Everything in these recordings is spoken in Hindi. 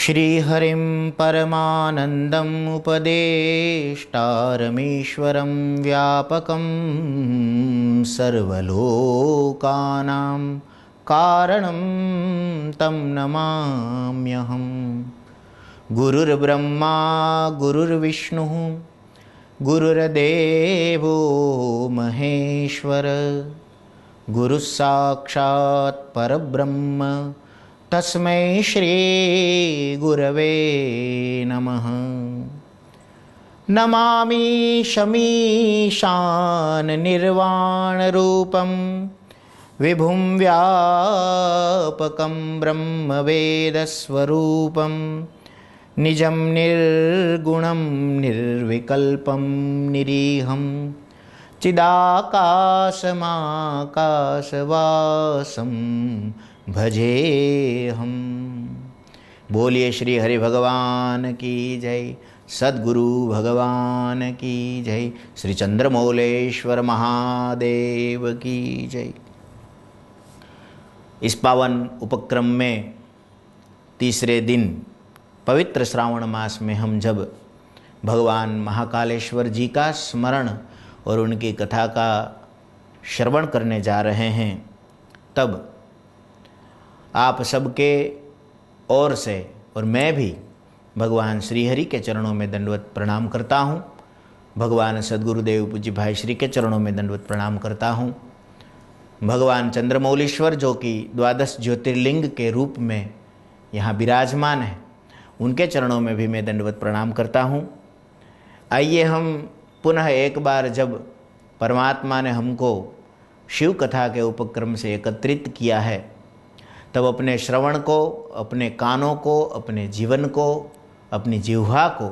श्रीहरिं परमानन्दम् उपदेष्टारमीश्वरं व्यापकं सर्वलोकानां कारणं तं नमाम्यहम्। गुरुर्ब्रह्मा गुरुर्विष्णुः गुरुर्देवो महेश्वर, गुरुः साक्षात् परब्रह्म तस्मै श्री गुरवे नमः। नमामि शमीशान निर्वाणरूपं विभुं व्यापकं ब्रह्मवेदस्वरूपं निजं निर्गुणं निर्विकल्पं निरीहं चिदाकाशमाकाशवासं भजेहम। बोलिए श्री हरि भगवान की जय, सद्गुरु भगवान की जय, श्री चंद्रमौलेश्वर महादेव की जय। इस पावन उपक्रम में तीसरे दिन पवित्र श्रावण मास में हम जब भगवान महाकालेश्वर जी का स्मरण और उनकी कथा का श्रवण करने जा रहे हैं, तब आप सबके ओर से और मैं भी भगवान श्रीहरि के चरणों में दंडवत प्रणाम करता हूँ। भगवान सद्गुरुदेव पूज्य भाई श्री के चरणों में दंडवत प्रणाम करता हूँ। भगवान चंद्रमौलीश्वर जो कि द्वादश ज्योतिर्लिंग के रूप में यहाँ विराजमान है, उनके चरणों में भी मैं दंडवत प्रणाम करता हूँ। आइए हम पुनः एक बार, जब परमात्मा ने हमको शिव कथा के उपक्रम से एकत्रित किया है, तब अपने श्रवण को, अपने कानों को, अपने जीवन को, अपनी जिह्वा को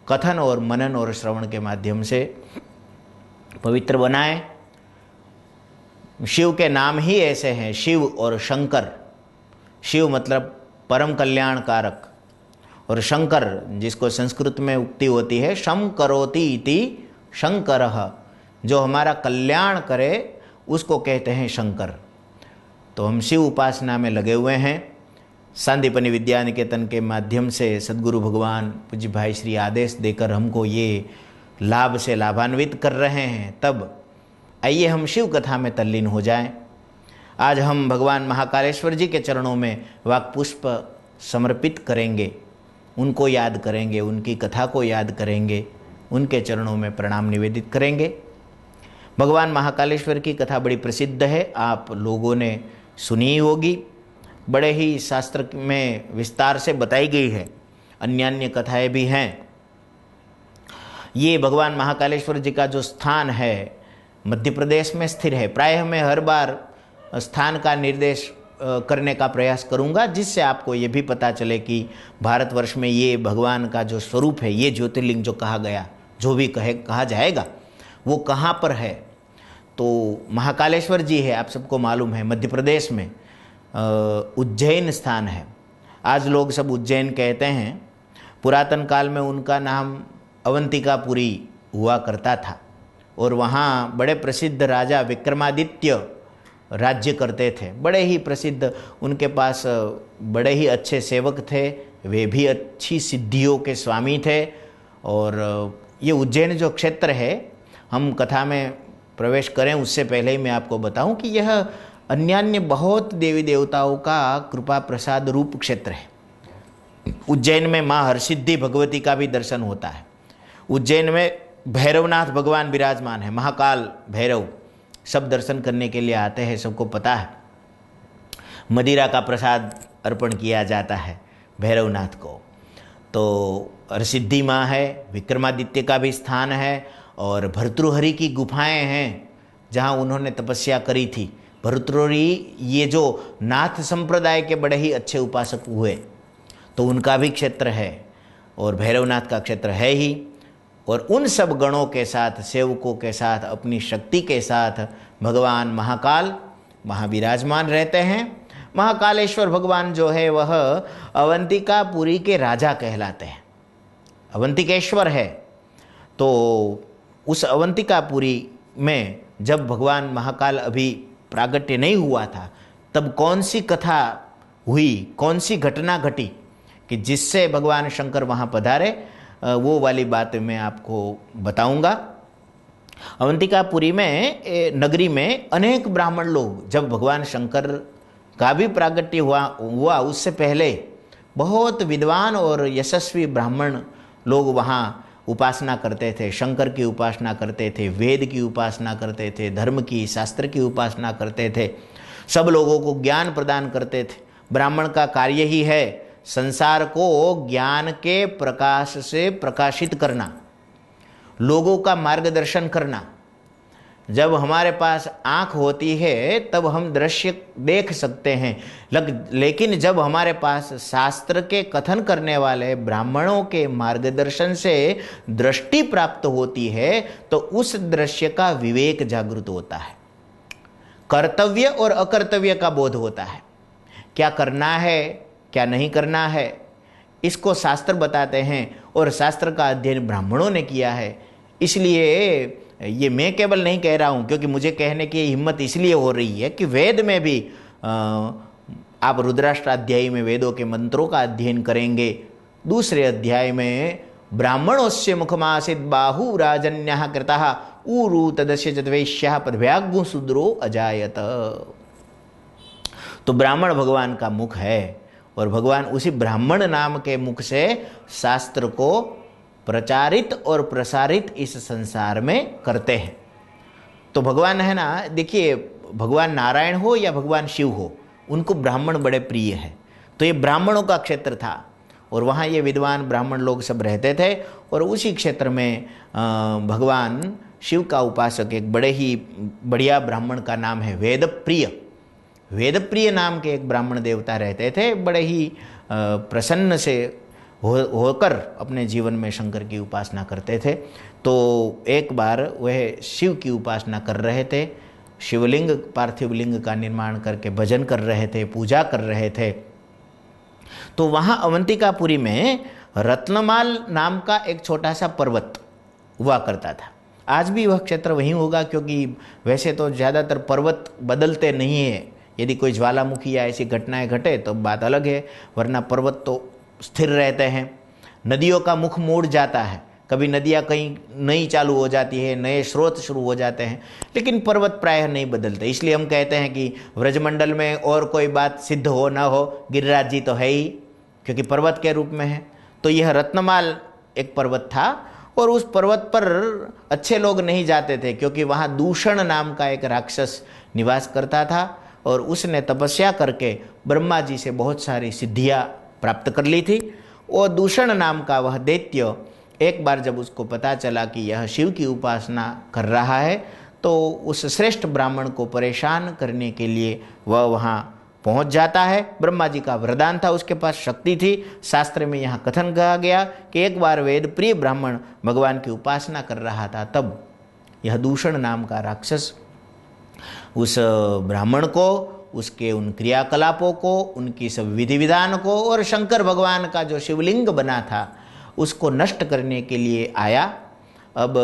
कथन और मनन और श्रवण के माध्यम से पवित्र बनाएं। शिव के नाम ही ऐसे हैं, शिव और शंकर। शिव मतलब परम कल्याण कारक, और शंकर जिसको संस्कृत में उक्ति होती है शम करोति इति शंकरः, जो हमारा कल्याण करे उसको कहते हैं शंकर। तो हम शिव उपासना में लगे हुए हैं। सांदीपनि विद्या निकेतन के माध्यम से सद्गुरु भगवान पूज्य भाई श्री आदेश देकर हमको ये लाभ से लाभान्वित कर रहे हैं। तब आइए हम शिव कथा में तल्लीन हो जाएं। आज हम भगवान महाकालेश्वर जी के चरणों में वाक्पुष्प समर्पित करेंगे, उनको याद करेंगे, उनकी कथा को याद करेंगे, उनके चरणों में प्रणाम निवेदित करेंगे। भगवान महाकालेश्वर की कथा बड़ी प्रसिद्ध है, आप लोगों ने सुनी होगी। बड़े ही शास्त्र में विस्तार से बताई गई है, अन्य अन्य कथाएं भी हैं। ये भगवान महाकालेश्वर जी का जो स्थान है मध्य प्रदेश में स्थिर है। प्रायः मैं हर बार स्थान का निर्देश करने का प्रयास करूंगा, जिससे आपको ये भी पता चले कि भारतवर्ष में ये भगवान का जो स्वरूप है, ये ज्योतिर्लिंग जो कहा गया, जो भी कहा जाएगा, वो कहाँ पर है। तो महाकालेश्वर जी है, आप सबको मालूम है, मध्य प्रदेश में उज्जैन स्थान है। आज लोग सब उज्जैन कहते हैं। पुरातन काल में उनका नाम अवंतिकापुरी हुआ करता था, और वहाँ बड़े प्रसिद्ध राजा विक्रमादित्य राज्य करते थे। बड़े ही प्रसिद्ध, उनके पास बड़े ही अच्छे सेवक थे, वे भी अच्छी सिद्धियों के स्वामी थे। और ये उज्जैन जो क्षेत्र है, हम कथा में प्रवेश करें उससे पहले ही मैं आपको बताऊं कि यह अन्यान्य बहुत देवी देवताओं का कृपा प्रसाद रूप क्षेत्र है। उज्जैन में माँ हरसिद्धि भगवती का भी दर्शन होता है। उज्जैन में भैरवनाथ भगवान विराजमान है, महाकाल भैरव, सब दर्शन करने के लिए आते हैं, सबको पता है। मदिरा का प्रसाद अर्पण किया जाता है भैरवनाथ को। तो हरसिद्धि माँ है, विक्रमादित्य का भी स्थान है, और भर्तृहरि की गुफाएं हैं जहाँ उन्होंने तपस्या करी थी। भर्तृहरि ये जो नाथ संप्रदाय के बड़े ही अच्छे उपासक हुए, तो उनका भी क्षेत्र है, और भैरवनाथ का क्षेत्र है ही। और उन सब गणों के साथ, सेवकों के साथ, अपनी शक्ति के साथ भगवान महाकाल वहाँ विराजमान रहते हैं। महाकालेश्वर भगवान जो है वह अवंतिकापुरी के राजा कहलाते हैं, अवंतिकेश्वर है। तो उस अवंतिकापुरी में जब भगवान महाकाल अभी प्रागट्य नहीं हुआ था, तब कौन सी कथा हुई, कौन सी घटना घटी, कि जिससे भगवान शंकर वहाँ पधारे, वो वाली बात मैं आपको बताऊंगा। अवंतिकापुरी में नगरी में अनेक ब्राह्मण लोग, जब भगवान शंकर का भी प्रागट्य हुआ उससे पहले बहुत विद्वान और यशस्वी ब्राह्मण लोग वहाँ उपासना करते थे, शंकर की उपासना करते थे, वेद की उपासना करते थे, धर्म की, शास्त्र की उपासना करते थे, सब लोगों को ज्ञान प्रदान करते थे। ब्राह्मण का कार्य ही है संसार को ज्ञान के प्रकाश से प्रकाशित करना, लोगों का मार्गदर्शन करना। जब हमारे पास आँख होती है तब हम दृश्य देख सकते हैं, लेकिन जब हमारे पास शास्त्र के कथन करने वाले ब्राह्मणों के मार्गदर्शन से दृष्टि प्राप्त होती है तो उस दृश्य का विवेक जागृत होता है, कर्तव्य और अकर्तव्य का बोध होता है, क्या करना है क्या नहीं करना है, इसको शास्त्र बताते हैं और शास्त्र का अध्ययन ब्राह्मणों ने किया है। इसलिए ये मैं केवल नहीं कह रहा हूँ, क्योंकि मुझे कहने की हिम्मत इसलिए हो रही है कि वेद में भी आप रुद्राष्टाध्यायी में वेदों के मंत्रों का अध्ययन करेंगे। दूसरे अध्याय में ब्राह्मणोस्य मुखमासित बाहु राजन्यः कृतः ऊरु तदस्य चतवेश्यः पदभ्यागु शूद्रो अजायत। तो ब्राह्मण भगवान का मुख है और भगवान उसी ब्राह्मण नाम के मुख से शास्त्र को प्रचारित और प्रसारित इस संसार में करते हैं। तो भगवान है ना, देखिए भगवान नारायण हो या भगवान शिव हो, उनको ब्राह्मण बड़े प्रिय है। तो ये ब्राह्मणों का क्षेत्र था और वहाँ ये विद्वान ब्राह्मण लोग सब रहते थे और उसी क्षेत्र में भगवान शिव का उपासक एक बड़े ही बढ़िया ब्राह्मण का नाम है वेदप्रिय। वेदप्रिय नाम के एक ब्राह्मण देवता रहते थे, बड़े ही प्रसन्न से होकर अपने जीवन में शंकर की उपासना करते थे। तो एक बार वह शिव की उपासना कर रहे थे, शिवलिंग पार्थिव लिंग का निर्माण करके भजन कर रहे थे, पूजा कर रहे थे। तो वहाँ अवंतिकापुरी में रत्नमाल नाम का एक छोटा सा पर्वत हुआ करता था। आज भी वह क्षेत्र वहीं होगा, क्योंकि वैसे तो ज़्यादातर पर्वत बदलते नहीं है। यदि कोई ज्वालामुखी या ऐसी घटनाएं घटे तो बात अलग है, वरना पर्वत तो स्थिर रहते हैं। नदियों का मुख मुड़ जाता है, कभी नदियाँ कहीं नई चालू हो जाती है, नए स्रोत शुरू हो जाते हैं, लेकिन पर्वत प्रायः नहीं बदलते। इसलिए हम कहते हैं कि व्रजमंडल में और कोई बात सिद्ध हो ना हो, गिरिराज जी तो है ही, क्योंकि पर्वत के रूप में है। तो यह रत्नमाल एक पर्वत था और उस पर्वत पर अच्छे लोग नहीं जाते थे, क्योंकि वहाँ दूषण नाम का एक राक्षस निवास करता था और उसने तपस्या करके ब्रह्मा जी से बहुत सारी सिद्धियाँ प्राप्त कर ली थी। और दूषण नाम का वह दैत्य एक बार जब उसको पता चला कि यह शिव की उपासना कर रहा है, तो उस श्रेष्ठ ब्राह्मण को परेशान करने के लिए वह वहाँ पहुँच जाता है। ब्रह्मा जी का वरदान था, उसके पास शक्ति थी। शास्त्र में यहाँ कथन कहा गया कि एक बार वेद प्रिय ब्राह्मण भगवान की उपासना कर रहा था, तब यह दूषण नाम का राक्षस उस ब्राह्मण को, उसके उन क्रियाकलापों को, उनकी सब विधि विधान को और शंकर भगवान का जो शिवलिंग बना था उसको नष्ट करने के लिए आया। अब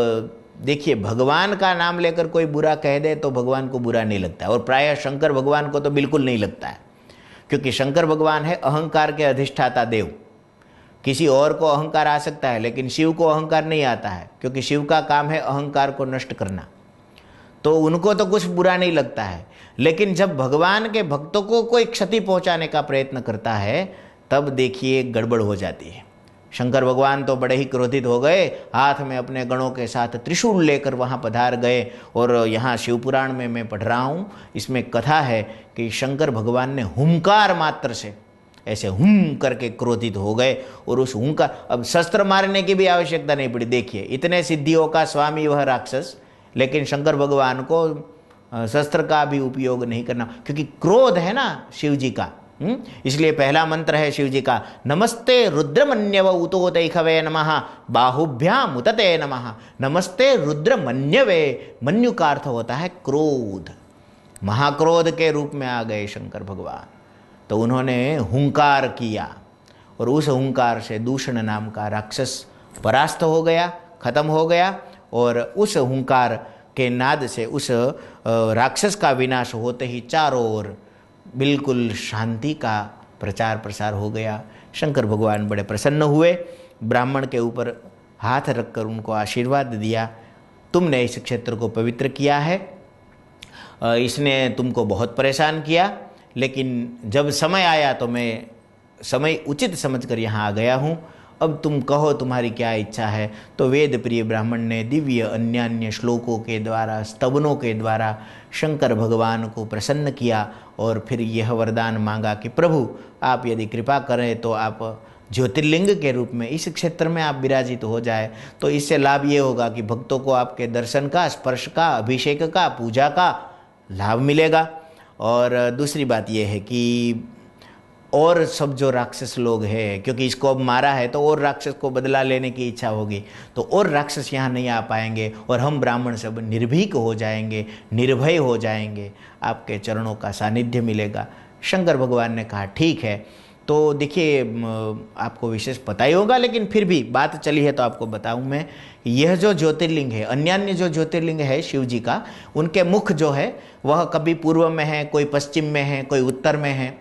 देखिए, भगवान का नाम लेकर कोई बुरा कह दे तो भगवान को बुरा नहीं लगता, और प्रायः शंकर भगवान को तो बिल्कुल नहीं लगता है, क्योंकि शंकर भगवान है अहंकार के अधिष्ठाता देव। किसी और को अहंकार आ सकता है, लेकिन शिव को अहंकार नहीं आता है, क्योंकि शिव का काम है अहंकार को नष्ट करना। तो उनको तो कुछ बुरा नहीं लगता है, लेकिन जब भगवान के भक्तों को कोई क्षति पहुंचाने का प्रयत्न करता है तब देखिए गड़बड़ हो जाती है। शंकर भगवान तो बड़े ही क्रोधित हो गए, हाथ में अपने गणों के साथ त्रिशूल लेकर वहाँ पधार गए। और यहाँ शिवपुराण में मैं पढ़ रहा हूँ, इसमें कथा है कि शंकर भगवान ने हुंकार मात्र से ऐसे हुम करके क्रोधित हो गए और उस हुंकार, अब शस्त्र मारने की भी आवश्यकता नहीं पड़ी। देखिए, इतने सिद्धियों का स्वामी वह राक्षस, लेकिन शंकर भगवान को शस्त्र का भी उपयोग नहीं करना, क्योंकि क्रोध है ना शिव जी का। इसलिए पहला मंत्र है शिव जी का, नमस्ते रुद्रमन्यव उतोतैखवे नमः बाहुभ्याम उतते नमः। नमस्ते रुद्रमन्यवे, मन्यु का अर्थ होता है क्रोध, महाक्रोध के रूप में आ गए शंकर भगवान। तो उन्होंने हुंकार किया और उस हुंकार से दूषण नाम का राक्षस परास्त हो गया, खत्म हो गया। और उस हुंकार के नाद से उस राक्षस का विनाश होते ही चारों ओर बिल्कुल शांति का प्रचार प्रसार हो गया। शंकर भगवान बड़े प्रसन्न हुए, ब्राह्मण के ऊपर हाथ रखकर उनको आशीर्वाद दिया, तुमने इस क्षेत्र को पवित्र किया है, इसने तुमको बहुत परेशान किया, लेकिन जब समय आया तो मैं समय उचित समझकर यहाँ आ गया हूँ, अब तुम कहो तुम्हारी क्या इच्छा है। तो वेद प्रिय ब्राह्मण ने दिव्य अन्य अन्य श्लोकों के द्वारा, स्तवनों के द्वारा शंकर भगवान को प्रसन्न किया और फिर यह वरदान मांगा कि प्रभु आप यदि कृपा करें तो आप ज्योतिर्लिंग के रूप में इस क्षेत्र में आप विराजित हो जाए, तो इससे लाभ ये होगा कि भक्तों को आपके दर्शन का, स्पर्श का, अभिषेक का, पूजा का लाभ मिलेगा। और दूसरी बात यह है कि और सब जो राक्षस लोग हैं, क्योंकि इसको अब मारा है तो और राक्षस को बदला लेने की इच्छा होगी, तो और राक्षस यहाँ नहीं आ पाएंगे और हम ब्राह्मण सब निर्भीक हो जाएंगे, निर्भय हो जाएंगे, आपके चरणों का सानिध्य मिलेगा। शंकर भगवान ने कहा ठीक है। तो देखिए आपको विशेष पता ही होगा, लेकिन फिर भी बात चली है तो आपको बताऊं मैं, यह जो ज्योतिर्लिंग है, अन्य जो ज्योतिर्लिंग है शिव जी का, उनके मुख जो है वह कभी पूर्व में है, कोई पश्चिम में है, कोई उत्तर में है,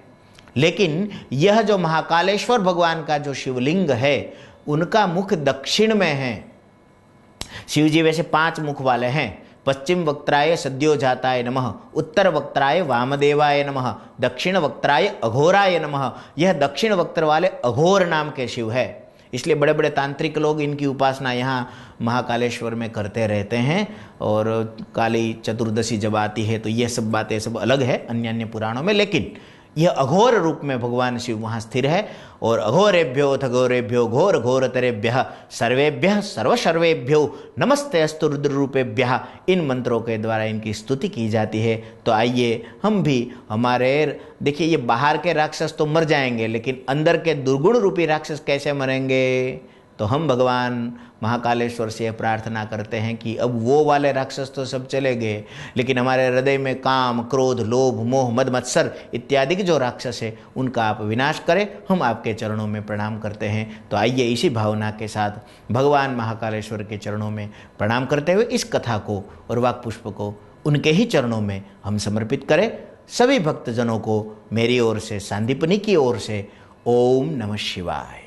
लेकिन यह जो महाकालेश्वर भगवान का जो शिवलिंग है उनका मुख दक्षिण में है। शिव जी वैसे 5 मुख वाले हैं, पश्चिम वक्त्राय सद्योजाताय नमः, उत्तर वक्त्राय वामदेवाय नमः, दक्षिण वक्त्राय अघोराय नमः। यह दक्षिण वक्त्र वाले अघोर नाम के शिव है, इसलिए बड़े बड़े तांत्रिक लोग इनकी उपासना यहाँ महाकालेश्वर में करते रहते हैं। और काली चतुर्दशी जब आती है तो यह सब बातें सब अलग है अन्य अन्य पुराणों में, लेकिन यह अघोर रूप में भगवान शिव वहाँ स्थिर है। और अघोरेभ्योऽथ घोरेभ्यो घोर घोरतरेभ्यः सर्वेभ्यः सर्वशर्वेभ्यो नमस्ते अस्तु रुद्र रूपेभ्यः, इन मंत्रों के द्वारा इनकी स्तुति की जाती है। तो आइए हम भी हमारे, देखिए ये बाहर के राक्षस तो मर जाएंगे, लेकिन अंदर के दुर्गुण रूपी राक्षस कैसे मरेंगे। तो हम भगवान महाकालेश्वर से प्रार्थना करते हैं कि अब वो वाले राक्षस तो सब चले गए, लेकिन हमारे हृदय में काम, क्रोध, लोभ, मोह, मद, मत्सर इत्यादि के जो राक्षस है उनका आप विनाश करें, हम आपके चरणों में प्रणाम करते हैं। तो आइए इसी भावना के साथ भगवान महाकालेश्वर के चरणों में प्रणाम करते हुए इस कथा को और वाक पुष्प को उनके ही चरणों में हम समर्पित करें। सभी भक्तजनों को मेरी ओर से, सांदीपनी की ओर से ओम नमः शिवाय।